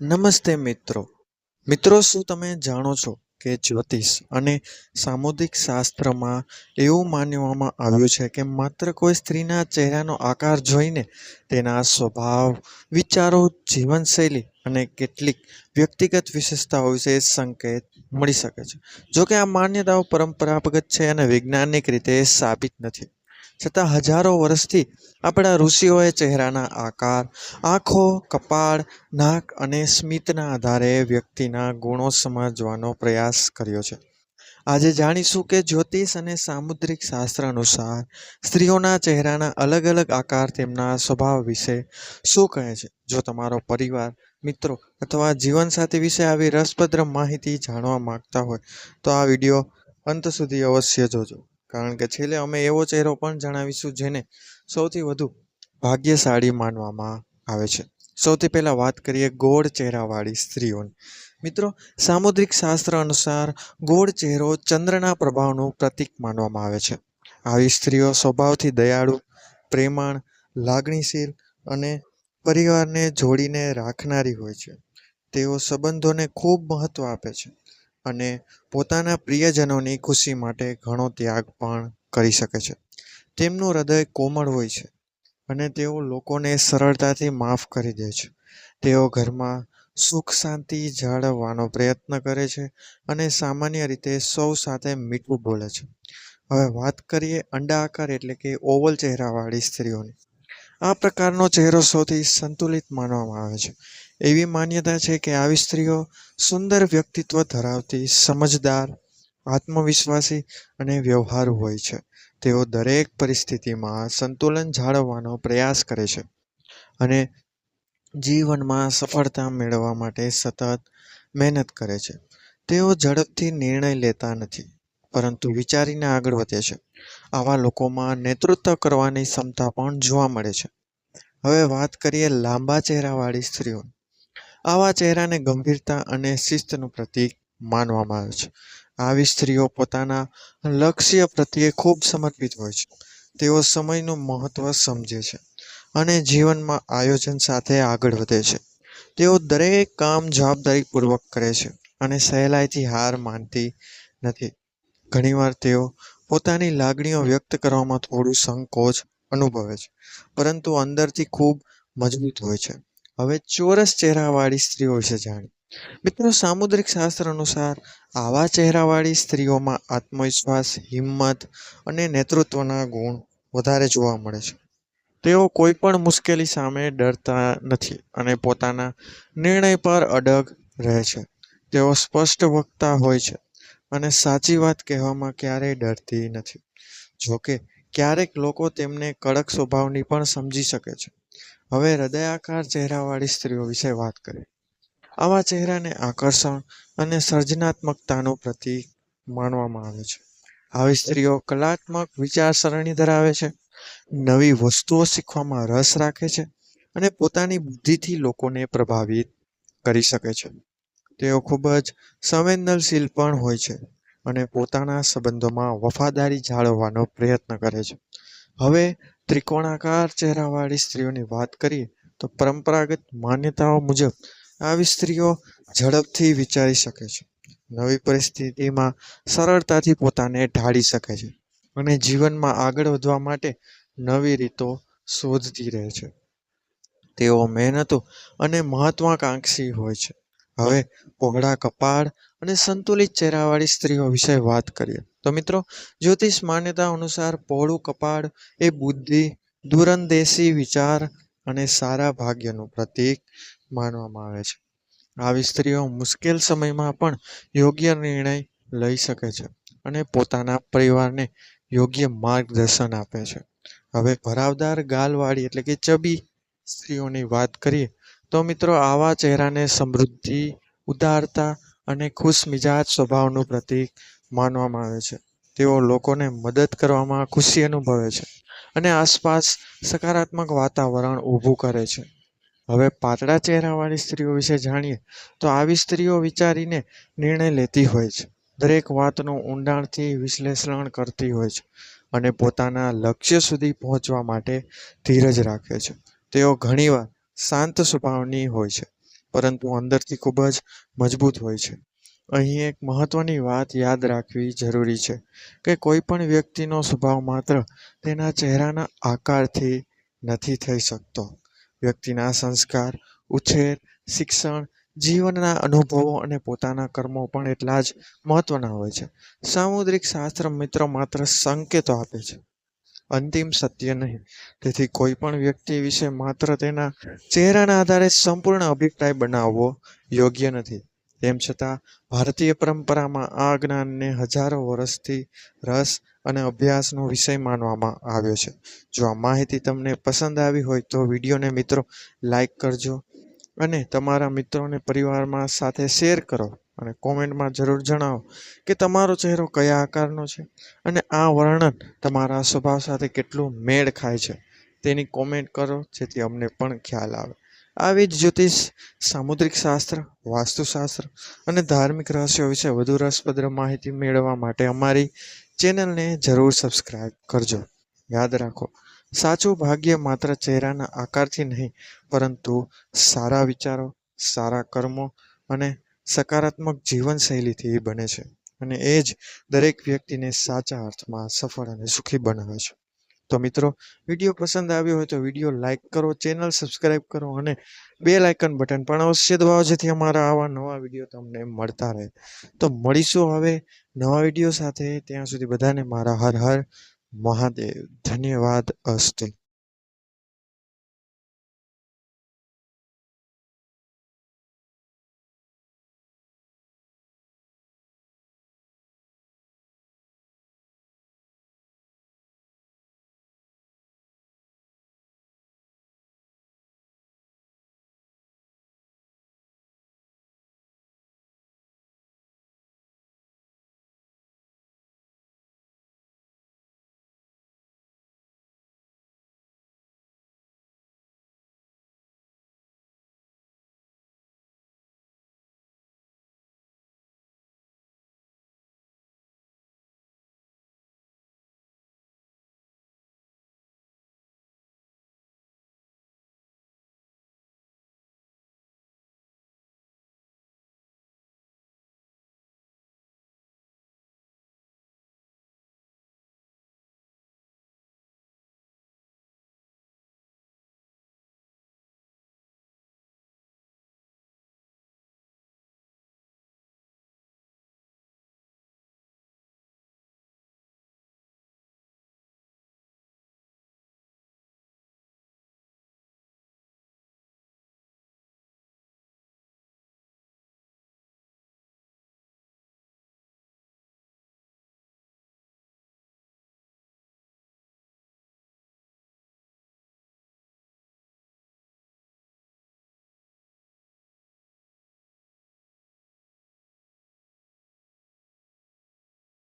નમસ્તે મિત્રો. મિત્રો, શું તમે જાણો છો કે જ્યોતિષ અને સામુદ્રિક શાસ્ત્રમાં એવું માનવામાં આવ્યું છે કે માત્ર કોઈ સ્ત્રીના ચહેરાનો આકાર જોઈને તેના સ્વભાવ, વિચારો, જીવનશૈલી અને કેટલીક વ્યક્તિગત વિશેષતાઓ વિશે સંકેત મળી શકે છે. જો કે આ માન્યતાઓ પરંપરાગત છે અને વૈજ્ઞાનિક રીતે સાબિત નથી. છતાં હજારો વર્ષથી આપણા ઋષિઓએ ચહેરાના આકાર, આંખો, કપાળ, નાક અને સ્મિતના આધારે વ્યક્તિના ગુણો સમજવાનો પ્રયાસ કર્યો છે. આજે જાણીશું કે જ્યોતિષ અને સામુદ્રિક શાસ્ત્ર અનુસાર સ્ત્રીઓના ચહેરાના અલગ અલગ આકાર તેમના સ્વભાવ વિશે શું કહે છે. જો તમારો પરિવાર, મિત્રો અથવા જીવનસાથી વિશે આવી રસપ્રદ માહિતી જાણવા માંગતા હોય તો આ વિડીયો અંત સુધી અવશ્ય જોજો, કારણ કે છેલ્લે અમે એવો ચહેરો પણ જણાવીશું જેને સૌથી વધુ ભાગ્યશાળી માનવામાં આવે છે. સૌથી પહેલા વાત કરીએ ગોળ ચહેરાવાળી સ્ત્રીઓની. મિત્રો, સામુદ્રિક શાસ્ત્ર અનુસાર ગોળ ચહેરો ચંદ્રના પ્રભાવનું પ્રતીક માનવામાં આવે છે. આવી સ્ત્રીઓ સ્વભાવથી દયાળુ, પ્રેમાળ, લાગણીશીલ અને પરિવારને જોડીને રાખનારી હોય છે. તેઓ સંબંધોને ખૂબ મહત્વ આપે છે અને પોતાના પ્રિયજનોની ખુશી માટે ઘણો ત્યાગ પણ કરી શકે છે. તેમનું હૃદય કોમળ હોય છે અને તેઓ લોકોને સરળતાથી માફ કરી દે છે. તેઓ ઘરમાં સુખ શાંતિ જાળવવાનો પ્રયત્ન કરે છે અને સામાન્ય રીતે સૌ સાથે મીઠું બોલે છે. હવે વાત કરીએ અંડા આકાર એટલે કે ઓવલ ચહેરાવાળી સ્ત્રીઓની. આ પ્રકારનો ચહેરો સૌથી સંતુલિત માનવામાં આવે છે. એવી માન્યતા છે કે આવી સ્ત્રીઓ સુંદર વ્યક્તિત્વ ધરાવતી, સમજદાર, આત્મવિશ્વાસી અને વ્યવહારુ હોય છે. તેઓ દરેક પરિસ્થિતિમાં સંતુલન જાળવવાનો પ્રયાસ કરે છે અને જીવનમાં સફળતા મેળવવા માટે સતત મહેનત કરે છે. તેઓ ઝડપથી નિર્ણય લેતા નથી, પરંતુ વિચારીને આગળ વધે છે. આવા લોકોમાં નેતૃત્વ કરવાની ક્ષમતા પણ જોવા મળે છે. હવે વાત કરીએ લાંબા ચહેરાવાળી સ્ત્રીઓ. આવા ચહેરાને ગંભીરતા અને શિસ્તનું પ્રતીક માનવામાં આવે છે. આવી સ્ત્રીઓ પોતાના લક્ષ્ય પ્રત્યે ખૂબ સમર્પિત હોય છે. તેઓ સમયનું મહત્વ સમજે છે અને જીવનમાં આયોજન સાથે આગળ વધે છે. તેઓ દરેક કામ જવાબદારીપૂર્વક કરે છે અને સહેલાઈથી હાર માનતી નથી. ઘણીવાર તેઓ પોતાની લાગણીઓ વ્યક્ત કરવામાં થોડું સંકોચ અનુભવે છે, પરંતુ અંદરથી ખૂબ મજબૂત હોય છે. હવે ચોરસ ચહેરાવાળી સ્ત્રીઓ વિશે જાણીએ. મિત્રો, સામુદ્રિક શાસ્ત્ર અનુસાર આવા ચહેરાવાળી સ્ત્રીઓમાં આત્મવિશ્વાસ, હિંમત અને નેતૃત્વના ગુણ વધારે જોવા મળે છે. તેઓ કોઈ પણ મુશ્કેલી સામે ડરતા નથી અને પોતાના નિર્ણય પર અડગ રહે છે. તેઓ સ્પષ્ટ વક્તા હોય છે અને સાચી વાત કહેવામાં ક્યારેય ડરતી નથી. જોકે ક્યારેક લોકો તેમને કડક સ્વભાવની પણ સમજી શકે છે. હવે હૃદયાકાર ચહેરાવાળી સ્ત્રીઓ વિશે વાત કરીએ. આવા ચહેરાને આકર્ષણ અને સર્જનાત્મકતાનું પ્રતીક માનવામાં આવે છે. આવી સ્ત્રીઓ કલાત્મક વિચારસરણી ધરાવે છે, નવી વસ્તુઓ શીખવામાં રસ રાખે છે અને પોતાની બુદ્ધિથી લોકોને પ્રભાવિત કરી શકે છે. તેઓ ખૂબ જ સંવેદનશીલ પણ હોય છે અને પોતાના સંબંધોમાં વફાદારી જાળવવાનો પ્રયત્ન કરે છે. હવે ત્રિકોણાકાર ચહેરાવાળી સ્ત્રીઓની વાત કરીએ તો પરંપરાગત માન્યતાઓ મુજબ આવી સ્ત્રીઓ ઝડપથી વિચારી શકે છે, નવી પરિસ્થિતિમાં સરળતાથી પોતાને ઢાળી શકે છે અને જીવનમાં આગળ વધવા માટે નવી રીતો શોધતી રહે છે. તેઓ મહેનતુ અને મહત્વાકાંક્ષી હોય છે. હવે પહોળા કપાળ અને સંતુલિત ચહેરાવાળી સ્ત્રીઓ વિશે વાત કરીએ તો મિત્રો, જ્યોતિષ માન્યતા અનુસાર પહોળું કપાળ એ બુદ્ધિ, દૂરંદેશી વિચાર અને સારા ભાગ્યનું પ્રતીક માનવામાં આવે છે. આવી સ્ત્રીઓ મુશ્કેલ સમયમાં પણ યોગ્ય નિર્ણય લઈ શકે છે અને પોતાના પરિવારને યોગ્ય માર્ગદર્શન આપે છે. હવે ભરાવદાર ગાલવાળી એટલે કે ચબી સ્ત્રીઓની વાત કરીએ તો મિત્રો, આવા ચહેરાને સમૃદ્ધિ, ઉદારતા અને ખુશમિજાજ સ્વભાવનું પ્રતીક માનવામાં આવે છે. તેઓ લોકોને મદદ કરવામાં ખુશી અનુભવે છે અને આસપાસ સકારાત્મક વાતાવરણ ઊભું કરે છે. હવે પાતળા ચહેરાવાળી સ્ત્રીઓ વિશે જાણીએ તો આવી સ્ત્રીઓ વિચારીને નિર્ણય લેતી હોય છે, દરેક વાતનું ઊંડાણથી વિશ્લેષણ કરતી હોય છે અને પોતાના લક્ષ્ય સુધી પહોંચવા માટે ધીરજ રાખે છે. તેઓ ઘણીવાર શાંત સ્વભાવની હોય છે, પરંતુ અંદરથી ખૂબ જ મજબૂત હોય છે. અહીં એક મહત્વની વાત યાદ રાખવી જરૂરી છે કે કોઈ પણ વ્યક્તિનો સ્વભાવ માત્ર તેના ચહેરાના આકારથી નથી થઈ શકતો. વ્યક્તિના સંસ્કાર, ઉછેર, શિક્ષણ, જીવનના અનુભવો અને પોતાના કર્મો પણ એટલા જ મહત્વના હોય છે. સામુદ્રિક શાસ્ત્ર મિત્રો માત્ર સંકેતો આપે છે, અંતિમ સત્ય નહીં. તેથી કોઈ પણ વ્યક્તિ વિશે માત્ર તેના ચહેરાના આધારે સંપૂર્ણ અભિપ્રાય બનાવવો યોગ્ય નથી. તેમ છતાં ભારતીય પરંપરામાં આ જ્ઞાનને હજારો વર્ષથી રસ અને અભ્યાસનો વિષય માનવામાં આવ્યો છે. જો આ માહિતી તમને પસંદ આવી હોય તો વિડીયોને મિત્રો લાઈક કરજો અને તમારા મિત્રોને પરિવારમાં સાથે શેર કરો અને કોમેન્ટમાં જરૂર જણાવો કે તમારો ચહેરો કયા આકારનો છે અને આ વર્ણન તમારા સ્વભાવ સાથે કેટલું મેળ ખાય છે તેની કોમેન્ટ કરો, જેથી અમને પણ ખ્યાલ આવે. આવી જ જ્યોતિષ, સામુદ્રિક શાસ્ત્ર, વાસ્તુશાસ્ત્ર અને ધાર્મિક રહસ્યો વિશે વધુ રસપ્રદ માહિતી મેળવવા માટે અમારી ચેનલને જરૂર સબસ્ક્રાઇબ કરજો. યાદ રાખો, સાચું ભાગ્ય માત્ર ચહેરાના આકારથી નહીં, પરંતુ સારા વિચારો, સારા કર્મો અને સકારાત્મક જીવનશૈલીથી બને છે. અને એ જ દરેક વ્યક્તિને સાચા અર્થમાં સફળ અને સુખી બનાવે છે. તો મિત્રો, વિડીયો પસંદ આવ્યો હોય તો વિડીયો લાઈક કરો, ચેનલ સબસ્ક્રાઇબ કરો અને બેલ આઇકન બટન પણ અવશ્ય દબાવો, જેથી અમારા આવા નવા વિડીયો તમને મળતા રહે. તો મળીશું હવે નવા વિડીયો સાથે. ત્યાં સુધી બધાને મારા હર હર મહાદેવ. ધન્યવાદ. અસ્તુ.